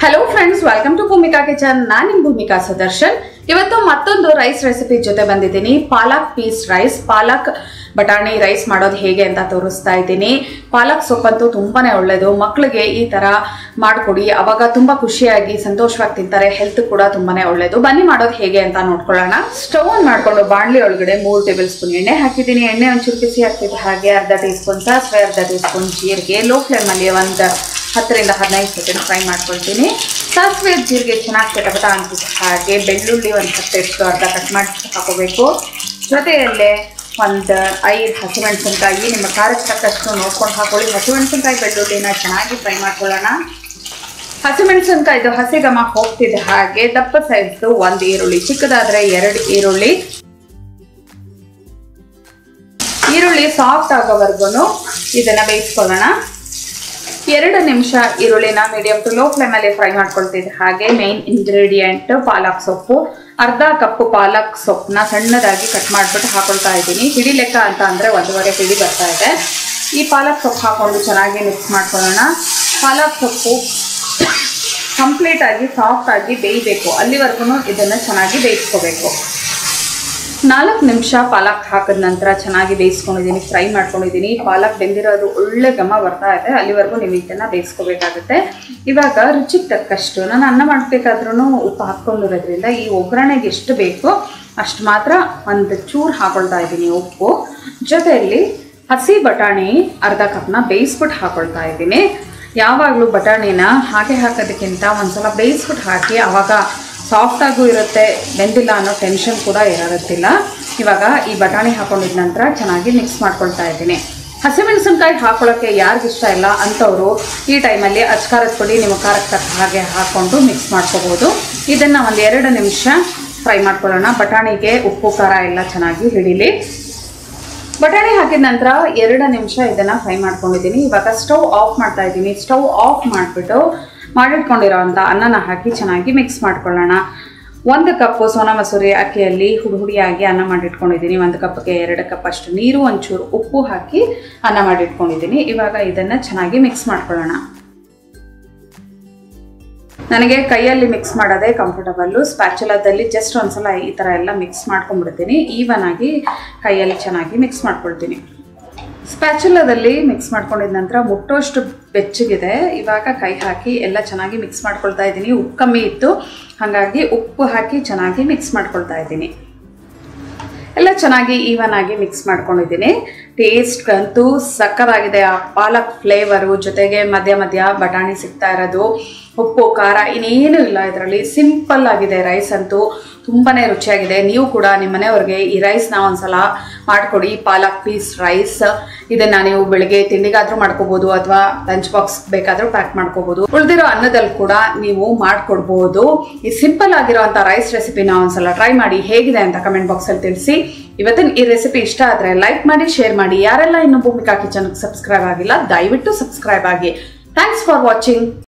Hello friends, welcome to Bhoomika kitchen. ನಾನು ನಿಮ್ಮ ಭೂಮಿಕಾ ಸುದರ್ಶನ್. ಇವತ್ತು ಮತ್ತೊಂದು ರೈಸ್ ರೆಸಿಪಿ ಜೊತೆ ಬಂದಿದ್ದೀನಿ. ಪಾಲಕ್ ಪೀಸ್ ರೈಸ್, ಪಾಲಕ್ ಬಟಾಣಿ ರೈಸ್ ಮಾಡೋದು ಹೇಗೆ ಅಂತ ತೋರಿಸ್ತಾ ಇದ್ದೀನಿ. ಪಾಲಕ್ ಸೊಪ್ಪಂತೂ ತುಂಬಾನೇ ಒಳ್ಳೇದು. ಮಕ್ಕಳಿಗೆ ಈ ತರ ಮಾಡ್ಕೊಡಿ, ಅವಾಗ ತುಂಬಾ ಖುಷಿಯಾಗಿ ಸಂತೋಷವಾಗಿ ತಿಂತಾರೆ. ಹೆಲ್ತ್ ಕೂಡ ತುಂಬಾನೇ ಒಳ್ಳೇದು. ಬನ್ನಿ ಮಾಡೋದು ಹೇಗೆ ಅಂತ ನೋಡ್ಕೊಳ್ಳೋಣ. ಸ್ಟವ್ ಆನ್ ಮಾಡ್ಕೊಂಡು ಬಾಣಲಿ ಒಳಗಡೆ 3 ಟೇಬಲ್ ಸ್ಪೂನ್ ಎಣ್ಣೆ ಹಾಕಿದ್ದೀನಿ. ಎಣ್ಣೆ ಒಂಚೂರು ಬಿಸಿ ಆಗ್ತಿದೆ ಹಾಗೆ ಅರ್ಧ ಟೀ ಸ್ಪೂನ್ ಸಾಸಿವೆ, ಅರ್ಧ ಟೀ ಸ್ಪೂನ್ ಜೀರಿಗೆ. ಲೋ ಫ್ಲೇಮಲ್ಲಿ ಒಂದು 10 ರಿಂದ 15 ಸೆಕೆಂಡ್ ಫ್ರೈ ಮಾಡ್ಕೊಳ್ತೀನಿ. ಸಾಸಿವೆ ಜೀರಿಗೆ ಚೆನ್ನಾಗಿ ಚಟಪಟ ಅಂತಿದೆ ಹಾಗೆ ಬೆಳ್ಳುಳ್ಳಿ ಒಂದು 10 ಅರ್ಧ ಕಟ್ ಮಾಡಿ ಹಾಕೋಬೇಕು. ಜೊತೆಯಲ್ಲೇ ಒಂದು 5 ಹಸಿಮೆಣಸಿನ್ಕಾಯಿ, ನಿಮ್ಮ ಖಾರಕ್ಕೆ ತಕ್ಕಷ್ಟು ನೋಡ್ಕೊಂಡು ಹಾಕೊಳ್ಳಿ. ಹಸಿಮೆಣಸಿನ್ಕಾಯಿ ಬೆಳ್ಳುಳ್ಳಿನ ಚೆನ್ನಾಗಿ ಫ್ರೈ ಮಾಡ್ಕೊಳ್ಳೋಣ. ಹಸಿಮೆಣಸಿನ್ಕಾಯ್ದು ಹಸಿ ಘಮ ಹೋಗ್ತಿದೆ ಹಾಗೆ ದಪ್ಪ ಸೈಜ್ದು 1 ಈರುಳ್ಳಿ, ಚಿಕ್ಕದಾದರೆ 2 ಈರುಳ್ಳಿ. ಈರುಳ್ಳಿ ಸಾಫ್ಟ್ ಆಗೋವರೆಗೂ ಇದನ್ನ ಬೇಯಿಸ್ಕೊಳ್ಳೋಣ. 2 ನಿಮಿಷ ಈರುಳ್ಳಿನ ಮೀಡಿಯಂ ಟು ಲೋ ಫ್ಲೇಮಲ್ಲಿ ಫ್ರೈ ಮಾಡ್ಕೊಳ್ತಿದ್ದೆ ಹಾಗೆ ಮೇನ್ ಇಂಗ್ರೀಡಿಯೆಂಟ್ ಪಾಲಕ್ ಸೊಪ್ಪು. ಅರ್ಧ ಕಪ್ ಪಾಲಕ್ ಸೊಪ್ಪನ್ನ ಸಣ್ಣದಾಗಿ ಕಟ್ ಮಾಡಿಬಿಟ್ಟು ಹಾಕೊಳ್ತಾ ಇದ್ದೀನಿ. ಹಿಡಿ ಲೆಕ್ಕ ಅಂತ ಅಂದರೆ 1.5 ಹಿಡಿ ಬರ್ತಾ ಇದೆ. ಈ ಪಾಲಕ್ ಸೊಪ್ಪು ಹಾಕೊಂಡು ಚೆನ್ನಾಗಿ ಮಿಕ್ಸ್ ಮಾಡ್ಕೊಳ್ಳೋಣ. ಪಾಲಕ್ ಸೊಪ್ಪು ಕಂಪ್ಲೀಟ್ ಆಗಿ ಸಾಫ್ಟ್ ಆಗಿ ಬೇಯಬೇಕು, ಅಲ್ಲಿವರೆಗೂ ಇದನ್ನು ಚೆನ್ನಾಗಿ ಬೇಯಿಸ್ಕೋಬೇಕು. 4 ನಿಮಿಷ ಪಾಲಕ್ ಹಾಕಿದ ನಂತರ ಚೆನ್ನಾಗಿ ಬೇಯಿಸ್ಕೊಂಡಿದ್ದೀನಿ, ಫ್ರೈ ಮಾಡ್ಕೊಂಡಿದ್ದೀನಿ. ಪಾಲಕ್ ಬೆಂದಿರೋದು ಒಳ್ಳೆ ಘಮ ಬರ್ತಾ ಇದೆ, ಅಲ್ಲಿವರೆಗೂ ನೀವು ಇದನ್ನು ಬೇಯಿಸ್ಕೋಬೇಕಾಗುತ್ತೆ. ಇವಾಗ ರುಚಿಗೆ ತಕ್ಕಷ್ಟು, ನಾನು ಅನ್ನ ಮಾಡಬೇಕಾದ್ರೂ ಉಪ್ಪು ಹಾಕ್ಕೊಂಡಿರೋದ್ರಿಂದ ಈ ಒಗ್ಗರಣೆಗೆ ಎಷ್ಟು ಬೇಕೋ ಅಷ್ಟು ಮಾತ್ರ ಒಂದು ಚೂರು ಹಾಕೊಳ್ತಾ ಇದ್ದೀನಿ ಉಪ್ಪು. ಜೊತೆಯಲ್ಲಿ ಹಸಿ ಬಟಾಣಿ ಅರ್ಧ ಕಪ್ನ ಬೇಯಿಸ್ಬಿಟ್ಟು ಹಾಕೊಳ್ತಾ ಇದ್ದೀನಿ. ಯಾವಾಗಲೂ ಬಟಾಣಿನ ಹಾಗೆ ಹಾಕೋದಕ್ಕಿಂತ ಒಂದ್ಸಲ ಬೇಯಿಸ್ಬಿಟ್ಟು ಹಾಕಿ, ಆವಾಗ ಸಾಫ್ಟಾಗೂ ಇರುತ್ತೆ, ಬೆಂದಿಲ್ಲ ಅನ್ನೋ ಟೆನ್ಷನ್ ಕೂಡ ಇರೋದಿಲ್ಲ. ಇವಾಗ ಈ ಬಟಾಣಿ ಹಾಕೊಂಡಿದ ನಂತರ ಚೆನ್ನಾಗಿ ಮಿಕ್ಸ್ ಮಾಡ್ಕೊಳ್ತಾ ಇದ್ದೀನಿ. ಹಸಿಮೆಣಸಿನ್ಕಾಯಿ ಹಾಕೊಳ್ಳೋಕ್ಕೆ ಯಾರಿಗಿಷ್ಟ ಇಲ್ಲ ಅಂಥವರು ಈ ಟೈಮಲ್ಲಿ ಅಚ್ಕಾರದ ಪುಡಿ ನಿಮ್ಮ ಖಾರಕ್ಕೆ ತಕ್ಕ ಹಾಗೆ ಹಾಕ್ಕೊಂಡು ಮಿಕ್ಸ್ ಮಾಡ್ಕೋಬೋದು. ಇದನ್ನು ಒಂದು 2 ನಿಮಿಷ ಫ್ರೈ ಮಾಡ್ಕೊಳ್ಳೋಣ. ಬಟಾಣಿಗೆ ಉಪ್ಪು ಖಾರ ಎಲ್ಲ ಚೆನ್ನಾಗಿ ಹಿಡೀಲಿ. ಬಟಾಣಿ ಹಾಕಿದ ನಂತರ 2 ನಿಮಿಷ ಇದನ್ನು ಫ್ರೈ ಮಾಡ್ಕೊಂಡಿದ್ದೀನಿ. ಇವಾಗ ಸ್ಟವ್ ಆಫ್ ಮಾಡ್ತಾ ಇದ್ದೀನಿ. ಸ್ಟವ್ ಆಫ್ ಮಾಡಿಬಿಟ್ಟು ಮಾಡಿಟ್ಕೊಂಡಿರೋವಂಥ ಅನ್ನನ ಹಾಕಿ ಚೆನ್ನಾಗಿ ಮಿಕ್ಸ್ ಮಾಡ್ಕೊಳ್ಳೋಣ. 1 ಕಪ್ಪು ಸೋನಾ ಮಸೂರಿ ಅಕ್ಕಿಯಲ್ಲಿ ಹುಡಿಯಾಗಿ ಅನ್ನ ಮಾಡಿಟ್ಕೊಂಡಿದ್ದೀನಿ. 1 ಕಪ್ಗೆ 2 ಕಪ್ ಅಷ್ಟು ನೀರು, ಒಂಚೂರು ಉಪ್ಪು ಹಾಕಿ ಅನ್ನ ಮಾಡಿಟ್ಕೊಂಡಿದ್ದೀನಿ. ಇವಾಗ ಇದನ್ನು ಚೆನ್ನಾಗಿ ಮಿಕ್ಸ್ ಮಾಡ್ಕೊಳ್ಳೋಣ. ನನಗೆ ಕೈಯಲ್ಲಿ ಮಿಕ್ಸ್ ಮಾಡೋದೇ ಕಂಫರ್ಟಬಲ್ಲು. ಸ್ಪ್ಯಾಚುಲಾದಲ್ಲಿ ಜಸ್ಟ್ ಒಂದ್ಸಲ ಈ ಥರ ಎಲ್ಲ ಮಿಕ್ಸ್ ಮಾಡ್ಕೊಂಡ್ಬಿಡ್ತೀನಿ. ಈವನ್ ಆಗಿ ಕೈಯಲ್ಲಿ ಚೆನ್ನಾಗಿ ಮಿಕ್ಸ್ ಮಾಡ್ಕೊಳ್ತೀನಿ. ಸ್ಪ್ಯಾಚುಲಾದಲ್ಲಿ ಮಿಕ್ಸ್ ಮಾಡ್ಕೊಂಡಿದ ನಂತರ ಮುಟ್ಟೋಷ್ಟು ಬೆಚ್ಚಗಿದೆ. ಇವಾಗ ಕೈ ಹಾಕಿ ಎಲ್ಲ ಚೆನ್ನಾಗಿ ಮಿಕ್ಸ್ ಮಾಡ್ಕೊಳ್ತಾ ಇದ್ದೀನಿ. ಉಪ್ಪು ಕಮ್ಮಿ ಇತ್ತು, ಹಾಗಾಗಿ ಉಪ್ಪು ಹಾಕಿ ಚೆನ್ನಾಗಿ ಮಿಕ್ಸ್ ಮಾಡ್ಕೊಳ್ತಾ ಇದ್ದೀನಿ. ಎಲ್ಲ ಚೆನ್ನಾಗಿ ಈವನ್ ಆಗಿ ಮಿಕ್ಸ್ ಮಾಡ್ಕೊಂಡಿದ್ದೀನಿ. ಟೇಸ್ಟ್ ಅಂತೂ ಸಕ್ಕತ್ತಾಗಿದೆ. ಆ ಪಾಲಕ್ ಫ್ಲೇವರು ಜೊತೆಗೆ ಮಧ್ಯ ಮಧ್ಯ ಬಟಾಣಿ ಸಿಗ್ತಾ ಇರೋದು, ಉಪ್ಪು ಖಾರ ಇನ್ನೇನು ಇಲ್ಲ ಇದರಲ್ಲಿ. ಸಿಂಪಲ್ ಆಗಿದೆ ರೈಸ್ ಅಂತೂ, ತುಂಬಾ ರುಚಿಯಾಗಿದೆ. ನೀವು ಕೂಡ ನಿಮ್ಮ ಮನೆಯವ್ರಿಗೆ ಈ ರೈಸ್ನ ಒಂದ್ಸಲ ಮಾಡಿಕೊಡಿ. ಪಾಲಕ್ ಪೀಸ್ ರೈಸ್ ಇದನ್ನು ನೀವು ಬೆಳಿಗ್ಗೆ ತಿಂಡಿಗಾದರೂ ಮಾಡ್ಕೋಬೋದು ಅಥವಾ ಲಂಚ್ ಬಾಕ್ಸ್ ಬೇಕಾದರೂ ಪ್ಯಾಕ್ ಮಾಡ್ಕೋಬೋದು. ಉಳಿದಿರೋ ಅನ್ನದಲ್ಲಿ ಕೂಡ ನೀವು ಮಾಡಿಕೊಡ್ಬೋದು. ಈ ಸಿಂಪಲ್ ಆಗಿರೋಂಥ ರೈಸ್ ರೆಸಿಪಿನ ಒಂದ್ಸಲ ಟ್ರೈ ಮಾಡಿ, ಹೇಗಿದೆ ಅಂತ ಕಮೆಂಟ್ ಬಾಕ್ಸಲ್ಲಿ ತಿಳಿಸಿ. ಇವತ್ತಿನ ಈ ರೆಸಿಪಿ ಇಷ್ಟ ಆದರೆ ಲೈಕ್ ಮಾಡಿ, ಶೇರ್ ಮಾಡಿ. ಯಾರೆಲ್ಲ ಇನ್ನೂ ಭೂಮಿಕಾ ಕಿಚನ್ಗೆ ಸಬ್ಸ್ಕ್ರೈಬ್ ಆಗಿಲ್ಲ ದಯವಿಟ್ಟು ಸಬ್ಸ್ಕ್ರೈಬ್ ಆಗಿ. Thanks for watching.